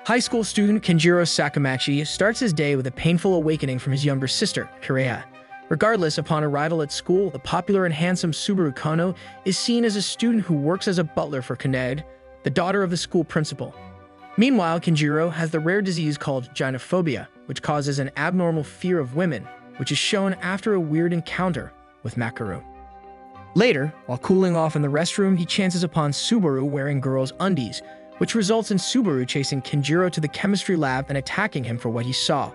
High school student Kinjirou Sakamachi starts his day with a painful awakening from his younger sister, Kireha. Regardless, upon arrival at school, the popular and handsome Subaru Kano is seen as a student who works as a butler for Kanade, the daughter of the school principal. Meanwhile, Kinjirou has the rare disease called gynophobia, which causes an abnormal fear of women, which is shown after a weird encounter with Makaru. Later, while cooling off in the restroom, he chances upon Subaru wearing girls' undies, which results in Subaru chasing Kinjirou to the chemistry lab and attacking him for what he saw.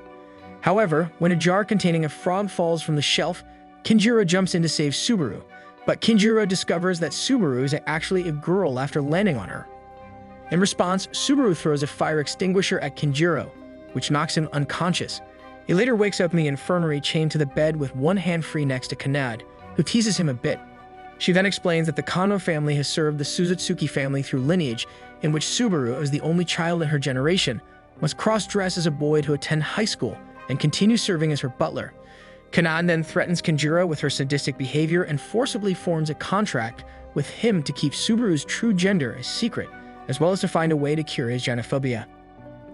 However, when a jar containing a frog falls from the shelf, Kinjirou jumps in to save Subaru, but Kinjirou discovers that Subaru is actually a girl after landing on her. In response, Subaru throws a fire extinguisher at Kinjirou, which knocks him unconscious. He later wakes up in the infirmary chained to the bed with one hand free next to Kanade, who teases him a bit. She then explains that the Kano family has served the Suzutsuki family through lineage, in which Subaru, as the only child in her generation, must cross-dress as a boy to attend high school and continue serving as her butler. Kanade then threatens Kinjirou with her sadistic behavior and forcibly forms a contract with him to keep Subaru's true gender a secret, as well as to find a way to cure his gynophobia.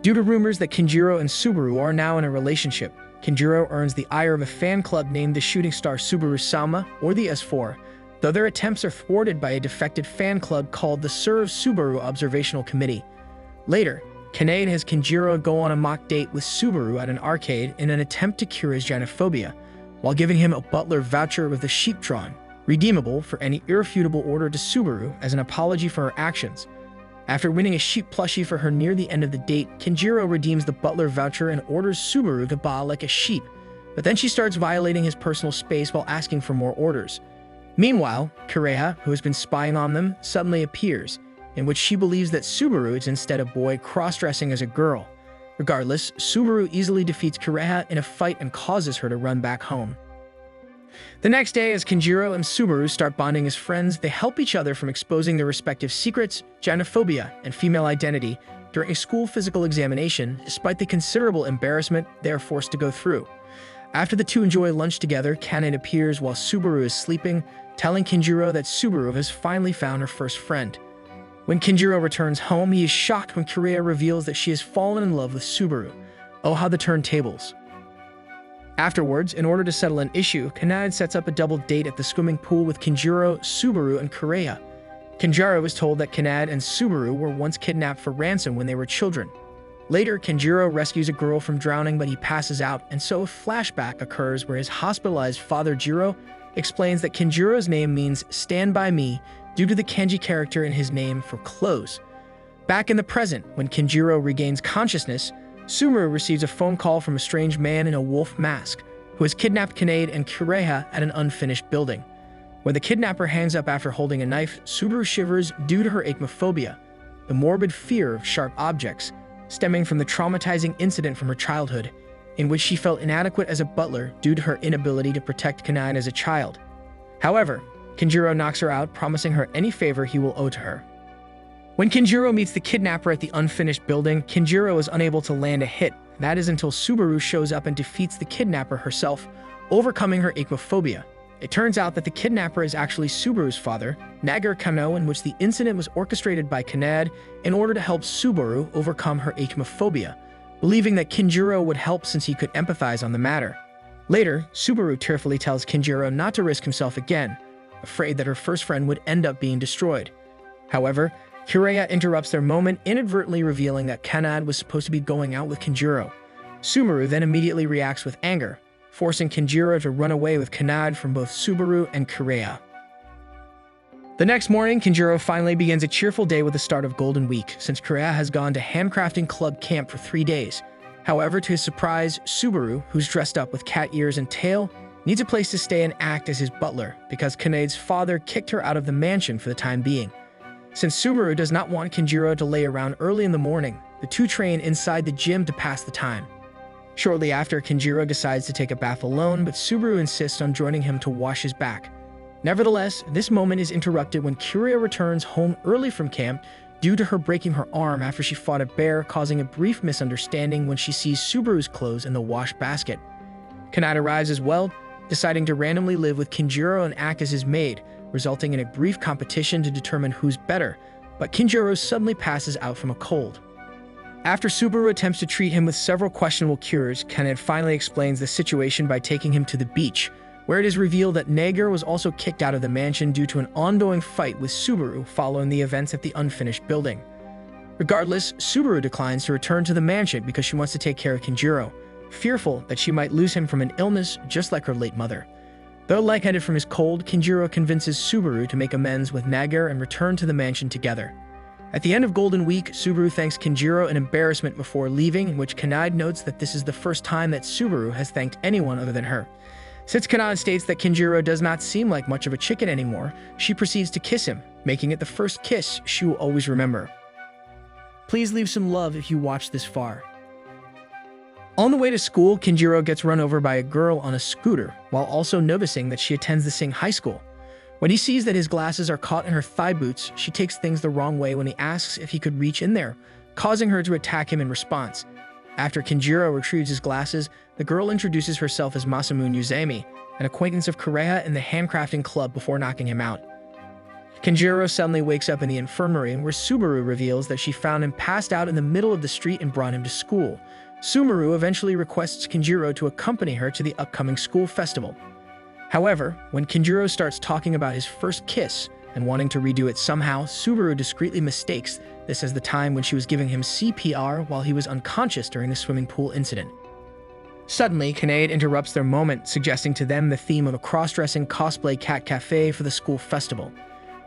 Due to rumors that Kinjirou and Subaru are now in a relationship, Kinjirou earns the ire of a fan club named the Shooting Star Subaru Sama, or the S4, though their attempts are thwarted by a defected fan club called the Serve Subaru Observational Committee. Later, Kanade has Kinjirou go on a mock date with Subaru at an arcade in an attempt to cure his gynophobia, while giving him a butler voucher with a sheep drawn, redeemable for any irrefutable order to Subaru as an apology for her actions. After winning a sheep plushie for her near the end of the date, Kinjirou redeems the butler voucher and orders Subaru to baa like a sheep, but then she starts violating his personal space while asking for more orders. Meanwhile, Kireha, who has been spying on them, suddenly appears, in which she believes that Subaru is instead a boy cross-dressing as a girl. Regardless, Subaru easily defeats Kireha in a fight and causes her to run back home. The next day, as Kinjirou and Subaru start bonding as friends, they help each other from exposing their respective secrets, gynophobia, and female identity during a school physical examination, despite the considerable embarrassment they are forced to go through. After the two enjoy lunch together, Kanade appears while Subaru is sleeping, telling Kinjirou that Subaru has finally found her first friend. When Kinjirou returns home, he is shocked when Kireha reveals that she has fallen in love with Subaru. Oh, how the turntables. Afterwards, in order to settle an issue, Kanade sets up a double date at the swimming pool with Kinjirou, Subaru, and Kireha. Kinjirou is told that Kanade and Subaru were once kidnapped for ransom when they were children. Later, Kinjirou rescues a girl from drowning, but he passes out, and so a flashback occurs where his hospitalized father, Jiro, explains that Kinjirou's name means "stand by me" due to the kanji character in his name for clothes. Back in the present, when Kinjirou regains consciousness, Subaru receives a phone call from a strange man in a wolf mask, who has kidnapped Kanade and Kireha at an unfinished building. When the kidnapper hangs up after holding a knife, Subaru shivers due to her acrophobia, the morbid fear of sharp objects, stemming from the traumatizing incident from her childhood, in which she felt inadequate as a butler due to her inability to protect Kanade as a child. However, Kinjirou knocks her out, promising her any favor he will owe to her. When Kinjirou meets the kidnapper at the unfinished building, Kinjirou is unable to land a hit. That is until Subaru shows up and defeats the kidnapper herself, overcoming her acrophobia. It turns out that the kidnapper is actually Subaru's father, Nagare Kano, in which the incident was orchestrated by Kanade in order to help Subaru overcome her acrophobia, believing that Kinjirou would help since he could empathize on the matter. Later, Subaru tearfully tells Kinjirou not to risk himself again, afraid that her first friend would end up being destroyed. However, Kireha interrupts their moment, inadvertently revealing that Kanade was supposed to be going out with Kinjirou. Subaru then immediately reacts with anger, forcing Kinjirou to run away with Kanade from both Subaru and Kireha. The next morning, Kinjirou finally begins a cheerful day with the start of Golden Week, since Kireha has gone to handcrafting club camp for 3 days. However, to his surprise, Subaru, who's dressed up with cat ears and tail, needs a place to stay and act as his butler because Kanade's father kicked her out of the mansion for the time being. Since Subaru does not want Kinjirou to lay around early in the morning, the two train inside the gym to pass the time. Shortly after, Kinjirou decides to take a bath alone, but Subaru insists on joining him to wash his back. Nevertheless, this moment is interrupted when Kireha returns home early from camp due to her breaking her arm after she fought a bear, causing a brief misunderstanding when she sees Subaru's clothes in the wash basket. Kanade arrives as well, deciding to randomly live with Kinjirou and act as his maid, resulting in a brief competition to determine who's better, but Kinjirou suddenly passes out from a cold. After Subaru attempts to treat him with several questionable cures, Kanade finally explains the situation by taking him to the beach, where it is revealed that Nager was also kicked out of the mansion due to an ongoing fight with Subaru following the events at the unfinished building. Regardless, Subaru declines to return to the mansion because she wants to take care of Kinjirou, fearful that she might lose him from an illness just like her late mother. Though lightheaded from his cold, Kinjirou convinces Subaru to make amends with Nager and return to the mansion together. At the end of Golden Week, Subaru thanks Kinjirou in embarrassment before leaving, in which Kanade notes that this is the first time that Subaru has thanked anyone other than her. Since Kanade states that Kinjirou does not seem like much of a chicken anymore, she proceeds to kiss him, making it the first kiss she will always remember. Please leave some love if you watched this far. On the way to school, Kinjirou gets run over by a girl on a scooter, while also noticing that she attends the same high school. When he sees that his glasses are caught in her thigh boots, she takes things the wrong way when he asks if he could reach in there, causing her to attack him in response. After Kinjirou retrieves his glasses, the girl introduces herself as Masamune Uzami, an acquaintance of Kureha in the handcrafting club, before knocking him out. Kinjirou suddenly wakes up in the infirmary, where Subaru reveals that she found him passed out in the middle of the street and brought him to school. Subaru eventually requests Kinjirou to accompany her to the upcoming school festival. However, when Kinjirou starts talking about his first kiss and wanting to redo it somehow, Subaru discreetly mistakes this as the time when she was giving him CPR while he was unconscious during the swimming pool incident. Suddenly, Kanade interrupts their moment, suggesting to them the theme of a cross-dressing cosplay cat cafe for the school festival.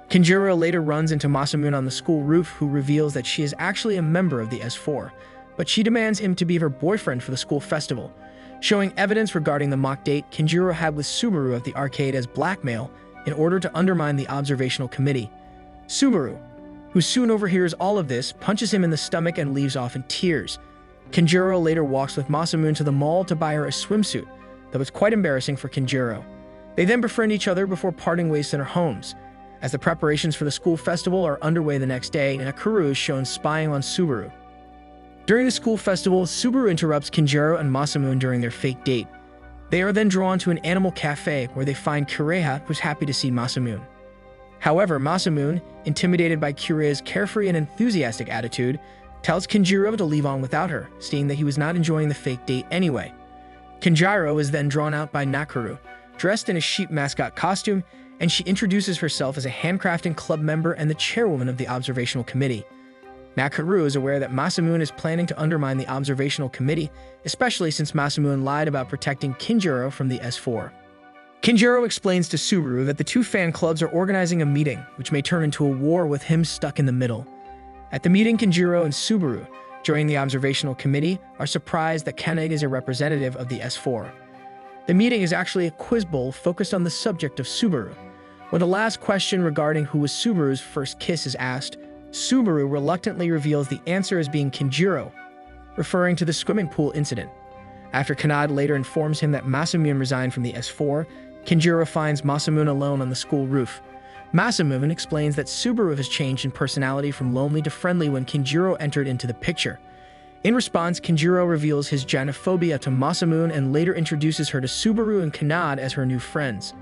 Kinjirou later runs into Masamune on the school roof, who reveals that she is actually a member of the S4, but she demands him to be her boyfriend for the school festival, showing evidence regarding the mock date Kinjirou had with Subaru at the arcade as blackmail in order to undermine the observational committee. Subaru, who soon overhears all of this, punches him in the stomach and leaves off in tears. Kinjirou later walks with Masamune to the mall to buy her a swimsuit that was quite embarrassing for Kinjirou. They then befriend each other before parting ways in their homes. As the preparations for the school festival are underway the next day, Nakuru is shown spying on Subaru. During the school festival, Subaru interrupts Kinjirou and Masamune during their fake date. They are then drawn to an animal cafe where they find Kureha, who's happy to see Masamune. However, Masamune, intimidated by Kureha's carefree and enthusiastic attitude, tells Kinjirou to leave on without her, stating that he was not enjoying the fake date anyway. Kinjirou is then drawn out by Nakuru, dressed in a sheep mascot costume, and she introduces herself as a handcrafting club member and the chairwoman of the observational committee. Nakuru is aware that Masamune is planning to undermine the observational committee, especially since Masamune lied about protecting Kinjirou from the S4. Kinjirou explains to Subaru that the two fan clubs are organizing a meeting, which may turn into a war with him stuck in the middle. At the meeting, Kinjirou and Subaru, joining the observational committee, are surprised that Kanade is a representative of the S4. The meeting is actually a quiz bowl focused on the subject of Subaru. When the last question regarding who was Subaru's first kiss is asked, Subaru reluctantly reveals the answer as being Kinjirou, referring to the swimming pool incident. After Kanade later informs him that Masamune resigned from the S4, Kinjirou finds Masamune alone on the school roof. Masamune explains that Subaru has changed in personality from lonely to friendly when Kinjirou entered into the picture. In response, Kinjirou reveals his gynophobia to Masamune and later introduces her to Subaru and Kanade as her new friends.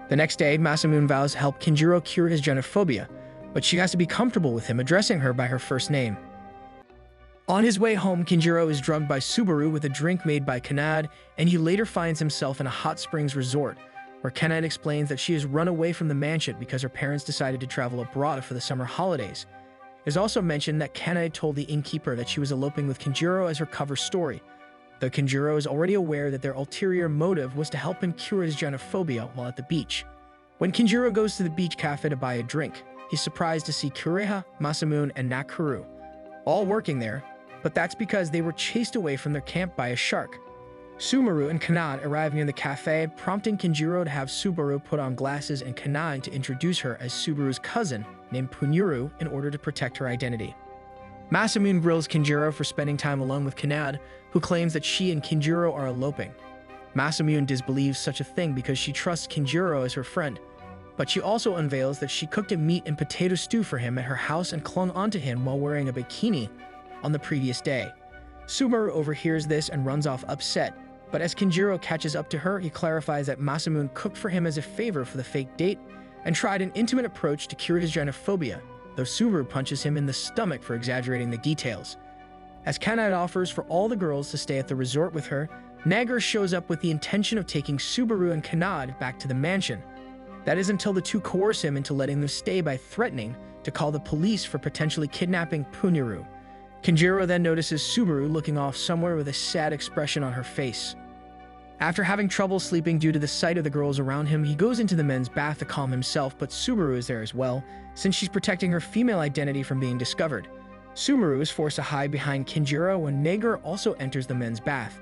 The next day, Masamune vows to help Kinjirou cure his gynophobia, but she has to be comfortable with him addressing her by her first name. On his way home, Kinjirou is drugged by Subaru with a drink made by Kanade, and he later finds himself in a hot springs resort, where Kanade explains that she has run away from the mansion because her parents decided to travel abroad for the summer holidays. It is also mentioned that Kanade told the innkeeper that she was eloping with Kinjirou as her cover story, though Kinjirou is already aware that their ulterior motive was to help him cure his gynophobia while at the beach. When Kinjirou goes to the beach cafe to buy a drink, he's surprised to see Kureha, Masamune, and Nakuru all working there, but that's because they were chased away from their camp by a shark. Subaru and Kanade arrive near the cafe, prompting Kinjirou to have Subaru put on glasses and Kanade to introduce her as Subaru's cousin, named Punuru, in order to protect her identity. Masamune grills Kinjirou for spending time alone with Kanade, who claims that she and Kinjirou are eloping. Masamune disbelieves such a thing because she trusts Kinjirou as her friend, but she also unveils that she cooked a meat and potato stew for him at her house and clung onto him while wearing a bikini on the previous day. Subaru overhears this and runs off upset, but as Kinjirou catches up to her, he clarifies that Masamune cooked for him as a favor for the fake date and tried an intimate approach to cure his gynophobia, though Subaru punches him in the stomach for exaggerating the details. As Kanade offers for all the girls to stay at the resort with her, Nagor shows up with the intention of taking Subaru and Kanade back to the mansion. That is until the two coerce him into letting them stay by threatening to call the police for potentially kidnapping Kinjirou. Kinjirou then notices Subaru looking off somewhere with a sad expression on her face. After having trouble sleeping due to the sight of the girls around him, he goes into the men's bath to calm himself, but Subaru is there as well, since she's protecting her female identity from being discovered. Subaru is forced to hide behind Kinjirou when Nagor also enters the men's bath.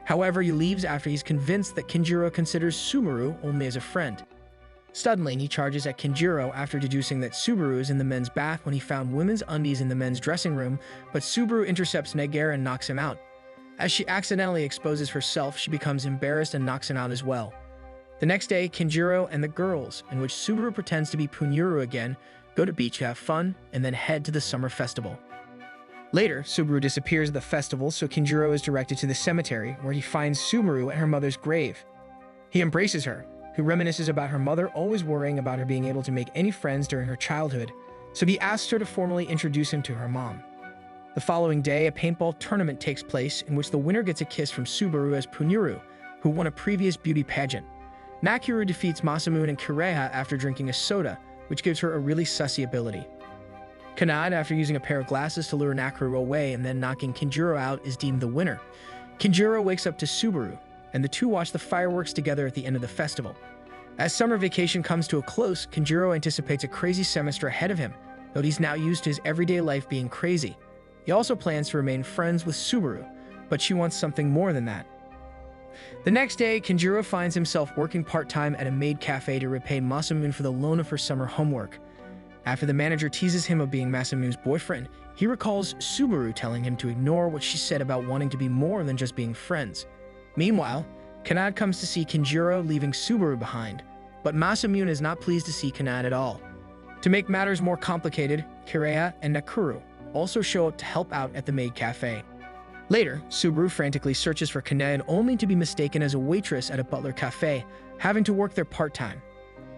However, he leaves after he's convinced that Kinjirou considers Subaru only as a friend. Suddenly, he charges at Kinjirou after deducing that Subaru is in the men's bath when he found women's undies in the men's dressing room, but Subaru intercepts Nagor and knocks him out. As she accidentally exposes herself, she becomes embarrassed and knocks him out as well. The next day, Kinjirou and the girls, in which Subaru pretends to be Kinjirou again, go to beach to have fun and then head to the summer festival. Later, Subaru disappears at the festival, so Kinjirou is directed to the cemetery, where he finds Subaru at her mother's grave. He embraces her, who reminisces about her mother always worrying about her being able to make any friends during her childhood, so he asks her to formally introduce him to her mom. The following day, a paintball tournament takes place in which the winner gets a kiss from Subaru as Kinjirou, who won a previous beauty pageant. Nakuru defeats Masamune and Kireha after drinking a soda, which gives her a really sussy ability. Kanade, after using a pair of glasses to lure Nakuru away and then knocking Kinjirou out, is deemed the winner. Kinjirou wakes up to Subaru, and the two watch the fireworks together at the end of the festival. As summer vacation comes to a close, Kinjirou anticipates a crazy semester ahead of him, though he's now used to his everyday life being crazy. He also plans to remain friends with Subaru, but she wants something more than that. The next day, Kinjirou finds himself working part-time at a maid cafe to repay Masamune for the loan of her summer homework. After the manager teases him of being Masamune's boyfriend, he recalls Subaru telling him to ignore what she said about wanting to be more than just being friends. Meanwhile, Kanade comes to see Kinjirou leaving Subaru behind, but Masamune is not pleased to see Kanade at all. To make matters more complicated, Kireha and Nakuru also show up to help out at the maid cafe. Later, Subaru frantically searches for Kanade only to be mistaken as a waitress at a butler cafe, having to work there part-time.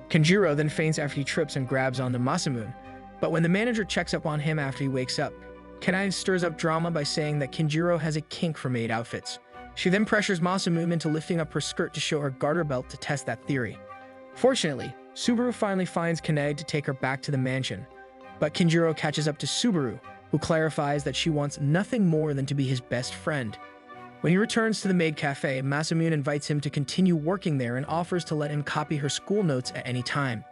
Kinjirou then faints after he trips and grabs onto Masamune, but when the manager checks up on him after he wakes up, Kanade stirs up drama by saying that Kinjirou has a kink for maid outfits. She then pressures Masamune into lifting up her skirt to show her garter belt to test that theory. Fortunately, Subaru finally finds Kanade to take her back to the mansion, but Kinjirou catches up to Subaru, who clarifies that she wants nothing more than to be his best friend. When he returns to the maid cafe, Masamune invites him to continue working there and offers to let him copy her school notes at any time.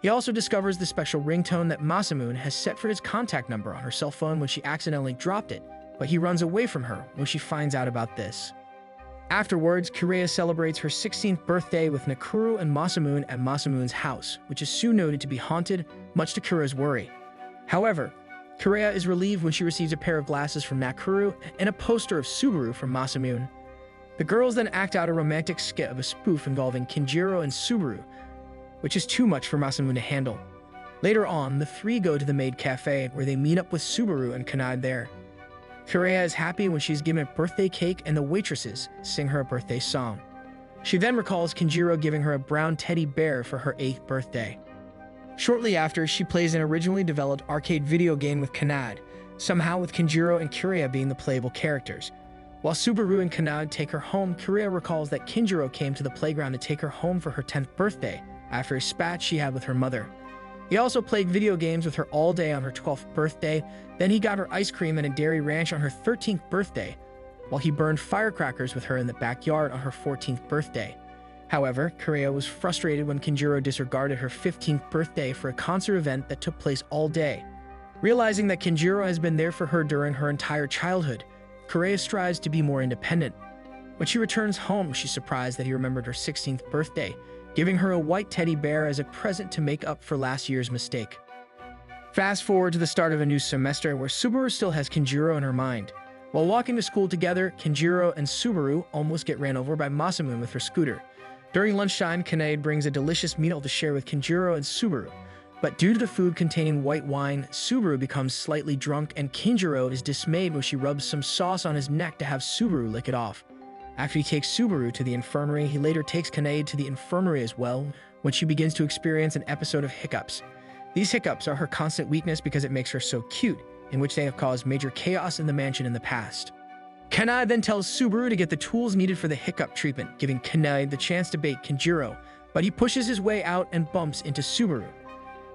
He also discovers the special ringtone that Masamune has set for his contact number on her cell phone when she accidentally dropped it, but he runs away from her when she finds out about this. Afterwards, Kireha celebrates her 16th birthday with Nakuru and Masamune at Masamune's house, which is soon noted to be haunted, much to Kireha's worry. However, Kireha is relieved when she receives a pair of glasses from Nakuru and a poster of Subaru from Masamune. The girls then act out a romantic skit of a spoof involving Kinjirou and Subaru, which is too much for Masamune to handle. Later on, the three go to the maid cafe where they meet up with Subaru and Kanade there. Kireha is happy when she's given a birthday cake and the waitresses sing her a birthday song. She then recalls Kinjirou giving her a brown teddy bear for her 8th birthday. Shortly after, she plays an originally developed arcade video game with Kanade, somehow with Kinjirou and Kireha being the playable characters. While Subaru and Kanade take her home, Kireha recalls that Kinjirou came to the playground to take her home for her 10th birthday after a spat she had with her mother. He also played video games with her all day on her 12th birthday, then he got her ice cream and a dairy ranch on her 13th birthday, while he burned firecrackers with her in the backyard on her 14th birthday. However, Kireha was frustrated when Kinjirou disregarded her 15th birthday for a concert event that took place all day. Realizing that Kinjirou has been there for her during her entire childhood, Kireha strives to be more independent. When she returns home, she's surprised that he remembered her 16th birthday, giving her a white teddy bear as a present to make up for last year's mistake. Fast forward to the start of a new semester where Subaru still has Kinjirou in her mind. While walking to school together, Kinjirou and Subaru almost get ran over by Masamune with her scooter. During lunchtime, Kanade brings a delicious meal to share with Kinjirou and Subaru, but due to the food containing white wine, Subaru becomes slightly drunk and Kinjirou is dismayed when she rubs some sauce on his neck to have Subaru lick it off. After he takes Subaru to the infirmary, he later takes Kanade to the infirmary as well, when she begins to experience an episode of hiccups. These hiccups are her constant weakness because it makes her so cute, in which they have caused major chaos in the mansion in the past. Kanade then tells Subaru to get the tools needed for the hiccup treatment, giving Kanade the chance to bait Kinjirou, but he pushes his way out and bumps into Subaru.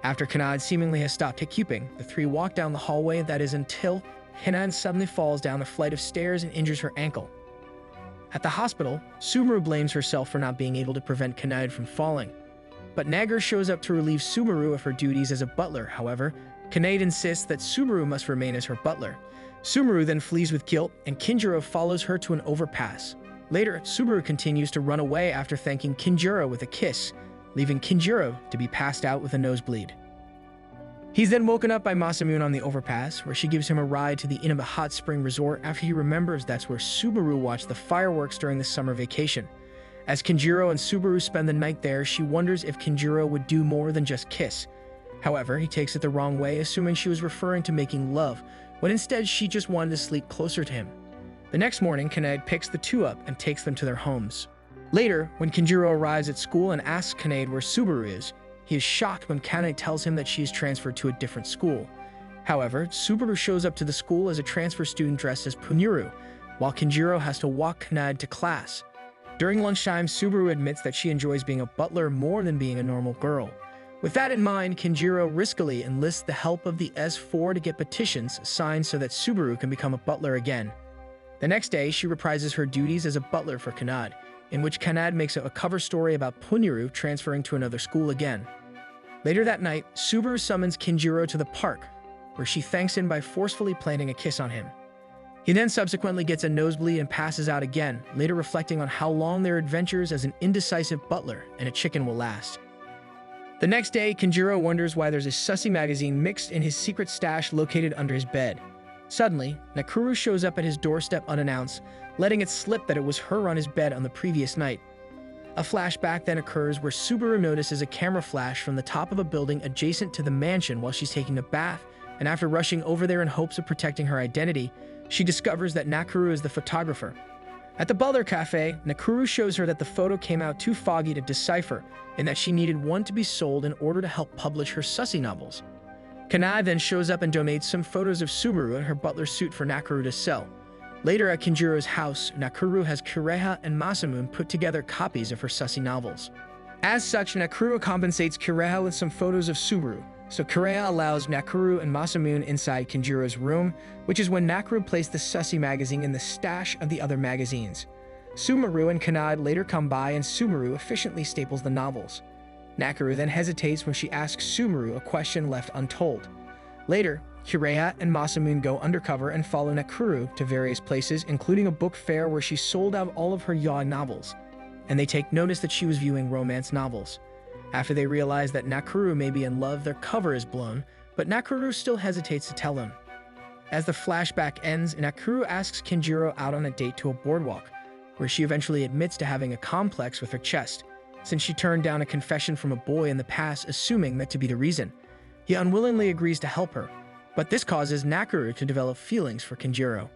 After Kanade seemingly has stopped hiccuping, the three walk down the hallway, that is until Kanade suddenly falls down the flight of stairs and injures her ankle. At the hospital, Subaru blames herself for not being able to prevent Kanade from falling. But Nagar shows up to relieve Subaru of her duties as a butler. However, Kanade insists that Subaru must remain as her butler. Subaru then flees with guilt, and Kinjirou follows her to an overpass. Later, Subaru continues to run away after thanking Kinjirou with a kiss, leaving Kinjirou to be passed out with a nosebleed. He's then woken up by Masamune on the overpass, where she gives him a ride to the Inaba Hot Spring Resort after he remembers that's where Subaru watched the fireworks during the summer vacation. As Kinjirou and Subaru spend the night there, she wonders if Kinjirou would do more than just kiss. However, he takes it the wrong way, assuming she was referring to making love, when instead she just wanted to sleep closer to him. The next morning, Kanade picks the two up and takes them to their homes. Later, when Kinjirou arrives at school and asks Kanade where Subaru is, he is shocked when Kanade tells him that she is transferred to a different school. However, Subaru shows up to the school as a transfer student dressed as Punuru, while Kinjirou has to walk Kanade to class. During lunchtime, Subaru admits that she enjoys being a butler more than being a normal girl. With that in mind, Kinjirou riskily enlists the help of the S4 to get petitions signed so that Subaru can become a butler again. The next day, she reprises her duties as a butler for Kanade, in which Kanade makes a cover story about Punuru transferring to another school again. Later that night, Subaru summons Kinjirou to the park, where she thanks him by forcefully planting a kiss on him. He then subsequently gets a nosebleed and passes out again, later reflecting on how long their adventures as an indecisive butler and a chicken will last. The next day, Kinjirou wonders why there's a sussy magazine mixed in his secret stash located under his bed. Suddenly, Nakuru shows up at his doorstep unannounced, letting it slip that it was her on his bed on the previous night. A flashback then occurs where Subaru notices a camera flash from the top of a building adjacent to the mansion while she's taking a bath, and after rushing over there in hopes of protecting her identity, she discovers that Nakuru is the photographer. At the Butler Cafe, Nakuru shows her that the photo came out too foggy to decipher, and that she needed one to be sold in order to help publish her sussy novels. Kanade then shows up and donates some photos of Subaru in her butler suit for Nakuru to sell. Later at Kinjirou's house, Nakuru has Kureha and Masamune put together copies of her sussy novels. As such, Nakuru compensates Kureha with some photos of Subaru, so Kureha allows Nakuru and Masamune inside Kinjirou's room, which is when Nakuru placed the sussy magazine in the stash of the other magazines. Subaru and Kanade later come by and Subaru efficiently staples the novels. Nakuru then hesitates when she asks Subaru a question left untold. Later, Kureha and Masamune go undercover and follow Nakuru to various places, including a book fair where she sold out all of her yaoi novels, and they take notice that she was viewing romance novels. After they realize that Nakuru may be in love, their cover is blown, but Nakuru still hesitates to tell them. As the flashback ends, Nakuru asks Kinjirou out on a date to a boardwalk, where she eventually admits to having a complex with her chest, since she turned down a confession from a boy in the past, assuming that to be the reason. He unwillingly agrees to help her, but this causes Nakuru to develop feelings for Kinjirou.